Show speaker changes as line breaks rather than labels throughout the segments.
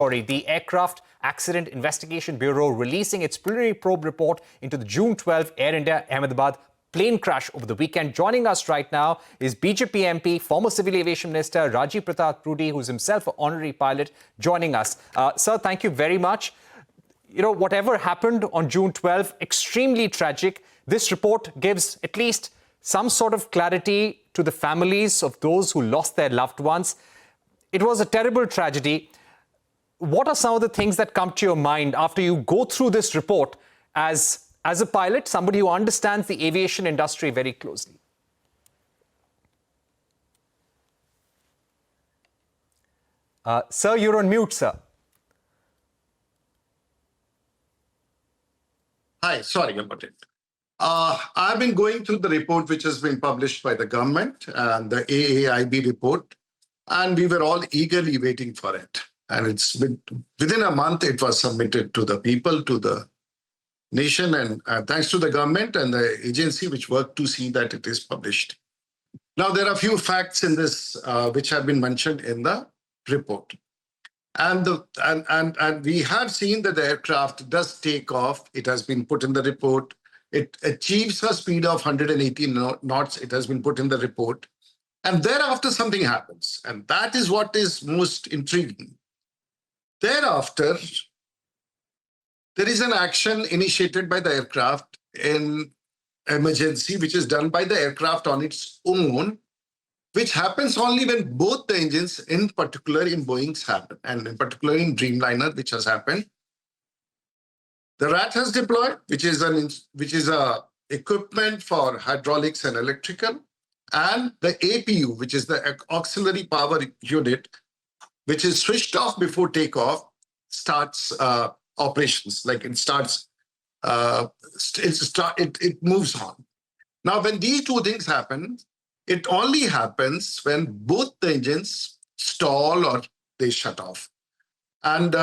Sorry, the Aircraft Accident Investigation Bureau releasing its preliminary probe report into the June 12 Air India Ahmedabad plane crash over the weekend. Joining us right now is BJP MP, former Civil Aviation Minister Rajiv Pratap Rudy, who's himself an honorary pilot, joining us. Sir, thank you very much. You know, whatever happened on June 12, extremely tragic. This report gives at least some sort of clarity to the families of those who lost their loved ones. It was a terrible tragedy. What are some of the things that come to your mind after you go through this report as a pilot, somebody who understands the aviation industry very closely? Sir, you're on mute, sir.
Hi, sorry about it. I've been going through the report which has been published by the government and the AAIB report, and we were all eagerly waiting for it. And it's been within a month, it was submitted to the people, to the nation, and thanks to the government and the agency which worked to see that it is published. Now, there are a few facts in this which have been mentioned in the report. And we have seen that the aircraft does take off. It has been put in the report. It achieves a speed of 180 knots. It has been put in the report. And thereafter, something happens. And that is what is most intriguing. Thereafter, there is an action initiated by the aircraft in emergency, which is done by the aircraft on its own, which happens only when both the engines, in particular in Boeing's happen, and in particular in Dreamliner, which has happened. The RAT has deployed, which is a equipment for hydraulics and electrical, and the APU, which is the auxiliary power unit, which is switched off before takeoff, starts operations. Like it starts, it moves on. Now, when these two things happen, it only happens when both the engines stall or they shut off. And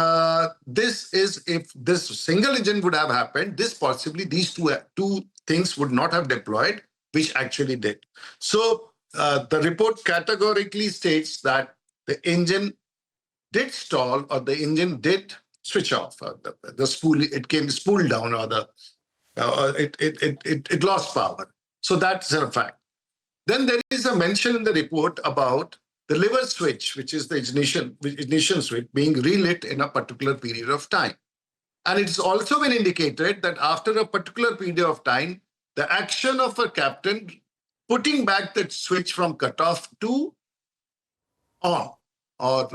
this is, if this single engine would have happened, possibly these two things would not have deployed, which actually did. So the report categorically states that the engine did stall or the engine did switch off. The spool, it came spooled down, or it lost power. So that's a fact. Then there is a mention in the report about the lever switch, which is the ignition switch, being relit in a particular period of time. And it's also been indicated that after a particular period of time, the action of a captain putting back that switch from cutoff to on, or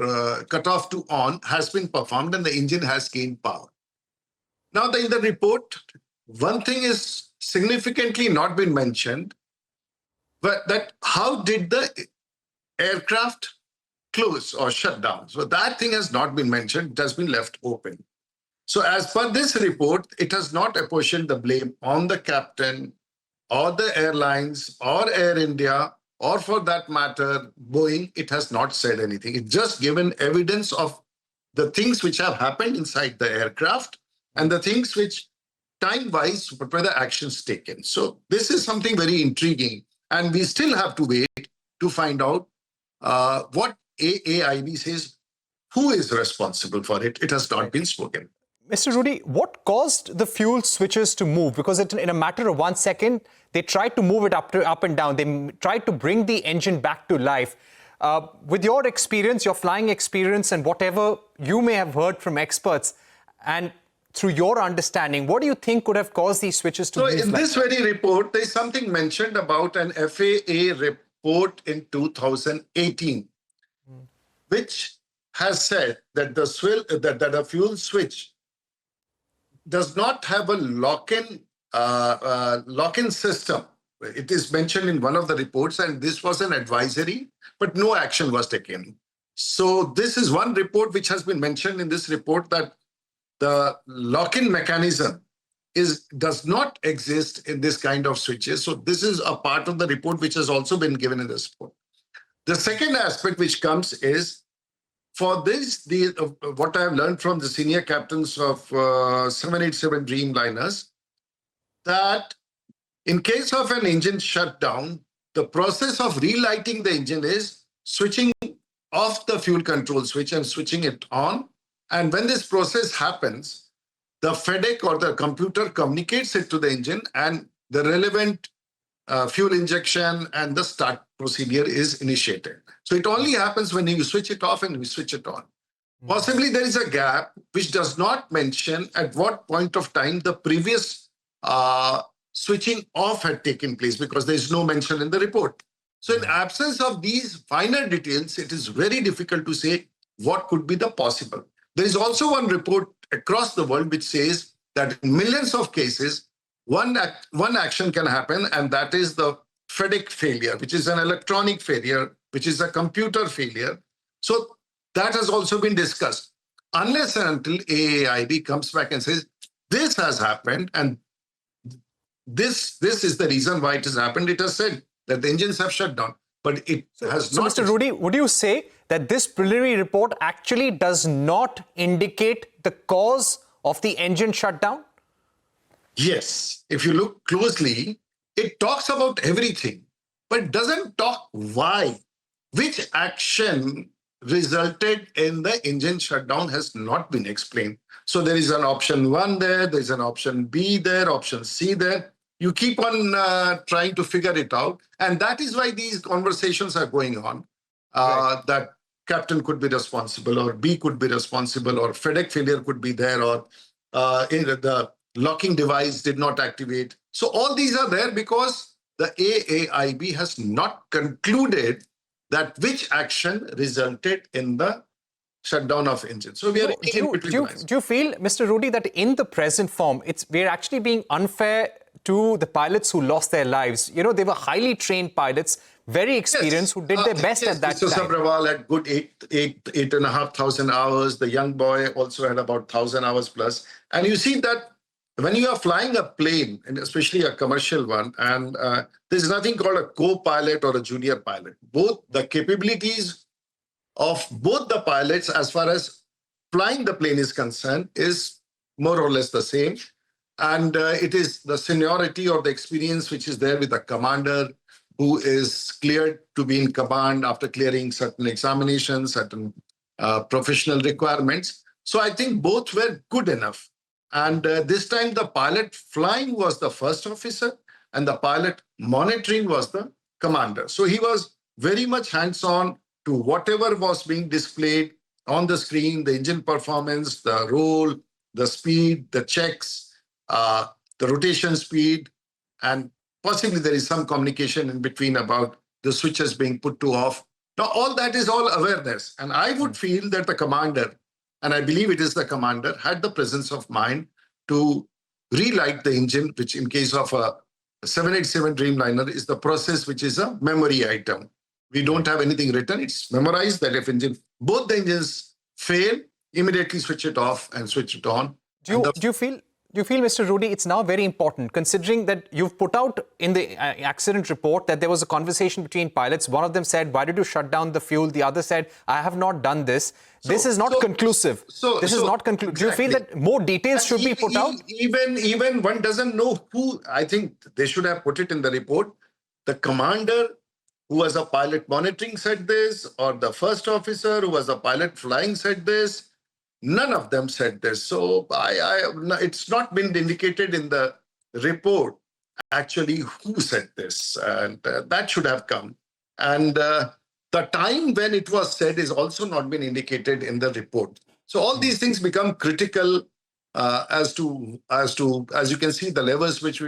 cutoff to on, has been performed and the engine has gained power. Now, in the report, one thing is significantly not been mentioned, but that how did the aircraft close or shut down? So that thing has not been mentioned. It has been left open. So as per this report, it has not apportioned the blame on the captain or the airlines or Air India, or for that matter, Boeing. It has not said anything. It's just given evidence of the things which have happened inside the aircraft and the things which time-wise were the actions taken. So this is something very intriguing. And we still have to wait to find out what AAIB says, who is responsible for it. It has not been spoken.
Mr. Rudy, what caused the fuel switches to move? Because in a matter of 1 second, they tried to move it up and down. They tried to bring the engine back to life. With your experience, your flying experience, and whatever you may have heard from experts, and through your understanding, what do you think could have caused these switches to move?
So in this very report, there's something mentioned about an FAA report in 2018, which has said that the fuel switch does not have a lock-in system. It is mentioned in one of the reports, and this was an advisory, but no action was taken. So this is one report which has been mentioned in this report, that the lock-in mechanism does not exist in this kind of switches. So this is a part of the report which has also been given in this report. The second aspect which comes is, for this, what I have learned from the senior captains of 787 Dreamliners, that in case of an engine shutdown, the process of relighting the engine is switching off the fuel control switch and switching it on, And when this process happens, the FedEx or the computer communicates it to the engine, and the relevant fuel injection and the start procedure is initiated. So it only happens when you switch it off and you switch it on. Possibly there is a gap which does not mention at what point of time the previous switching off had taken place, because there is no mention in the report. So in absence of these finer details, it is very difficult to say what could be the possible. There is also one report across the world which says that in millions of cases, one action can happen, and that is the FedEx failure, which is an electronic failure, which is a computer failure. So that has also been discussed. Unless and until AAIB comes back and says, this has happened, and this is the reason why it has happened. It has said that the engines have shut down, but it has not.
So, Mr. Rudy, would you say that this preliminary report actually does not indicate the cause of the engine shutdown?
Yes. If you look closely, it talks about everything, but doesn't talk why. Which action resulted in the engine shutdown has not been explained. So there is an option 1 there, there's an option B there, option C there. You keep on trying to figure it out. And that is why these conversations are going on, right. That captain could be responsible, or B could be responsible, or FedEx failure could be there, or the locking device did not activate. So all these are there because the AAIB has not concluded that which action resulted in the shutdown of engine. So we are
do you feel, Mr. Rudy, that in the present form, we're actually being unfair to the pilots who lost their lives? You know, they were highly trained pilots, very experienced, who did their best at that time.
Mr. Sabrawal had good 8,500 hours. The young boy also had about 1,000 hours plus. And you see that when you are flying a plane, and especially a commercial one, and there's nothing called a co-pilot or a junior pilot. Both the capabilities of both the pilots as far as flying the plane is concerned is more or less the same. And it is the seniority or the experience which is there with the commander who is cleared to be in command after clearing certain examinations, certain professional requirements. So I think both were good enough. And this time the pilot flying was the first officer and the pilot monitoring was the commander. So he was very much hands-on to whatever was being displayed on the screen, the engine performance, the roll, the speed, the checks, the rotation speed, and possibly there is some communication in between about the switches being put to off. Now, all that is all awareness. And I would feel that the commander, and I believe it is the commander, had the presence of mind to relight the engine, which in case of a 787 Dreamliner is the process which is a memory item. We don't have anything written. It's memorized that if both the engines fail, immediately switch it off and switch it on.
Do you feel, Mr. Rudy, it's now very important, considering that you've put out in the accident report that there was a conversation between pilots. One of them said, why did you shut down the fuel? The other said, I have not done this. This is not conclusive. This is not conclusive. Do you feel that more details should be put out?
Even one doesn't know who. I think they should have put it in the report. The commander who was a pilot monitoring said this, or the first officer who was a pilot flying said this. None of them said this. So it's not been indicated in the report actually who said this. And that should have come. And the time when it was said is also not been indicated in the report. So all these things become critical as you can see, the levers which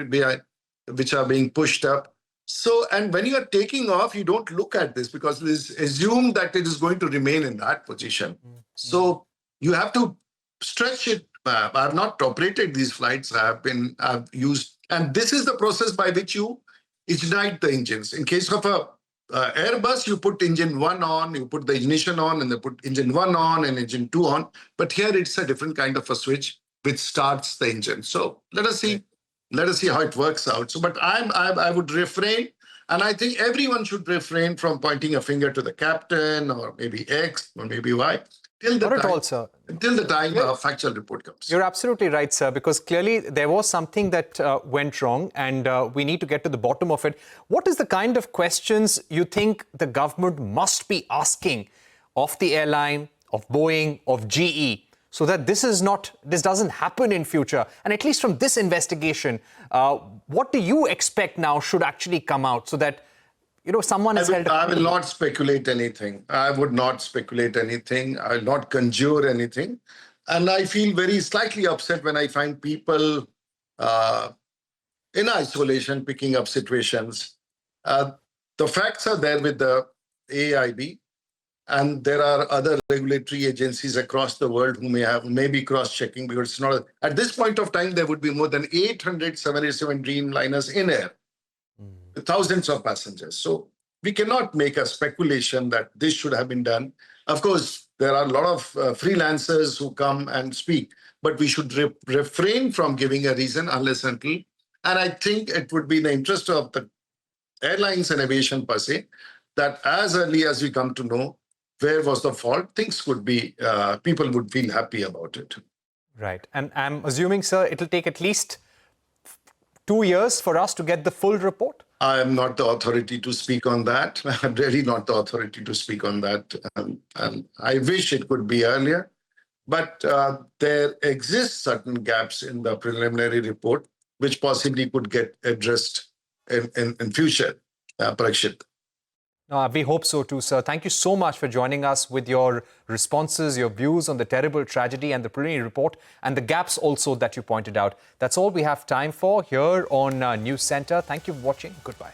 are being pushed up. So, and when you are taking off, you don't look at this because it is assumed that it is going to remain in that position. So you have to stretch it. I have not operated these flights. I've used, and this is the process by which you ignite the engines. In case of a Airbus, you put engine 1 on, you put the ignition on, and they put engine 1 on and engine 2 on. But here it's a different kind of a switch which starts the engine. So let us see. Let us see how it works out. So, but I would refrain, and I think everyone should refrain from pointing a finger to the captain or maybe X or maybe Y till the time a factual report comes.
You're absolutely right, sir, because clearly there was something that went wrong, and we need to get to the bottom of it. What is the kind of questions you think the government must be asking of the airline, of Boeing, of GE, so that this doesn't happen in future? And at least from this investigation, what do you expect now should actually come out so that someone is held?
I will not speculate anything. I would not speculate anything. I will not conjure anything. And I feel very slightly upset when I find people in isolation picking up situations. The facts are there with the AIB, and there are other regulatory agencies across the world who may be cross-checking, because it's not at this point of time there would be more than 800 787 Dreamliners in air, with thousands of passengers. So we cannot make a speculation that this should have been done. Of course, there are a lot of freelancers who come and speak, but we should refrain from giving a reason unless until. And I think it would be in the interest of the airlines and aviation per se, that as early as we come to know where was the fault, things could be, people would feel happy about it.
Right. And I'm assuming, sir, it'll take at least 2 years for us to get the full report?
I am not the authority to speak on that. I'm really not the authority to speak on that. And I wish it could be earlier. But there exist certain gaps in the preliminary report, which possibly could get addressed in future, Parikshit.
We hope so too, sir. Thank you so much for joining us with your responses, your views on the terrible tragedy and the preliminary report, and the gaps also that you pointed out. That's all we have time for here on News Center. Thank you for watching. Goodbye.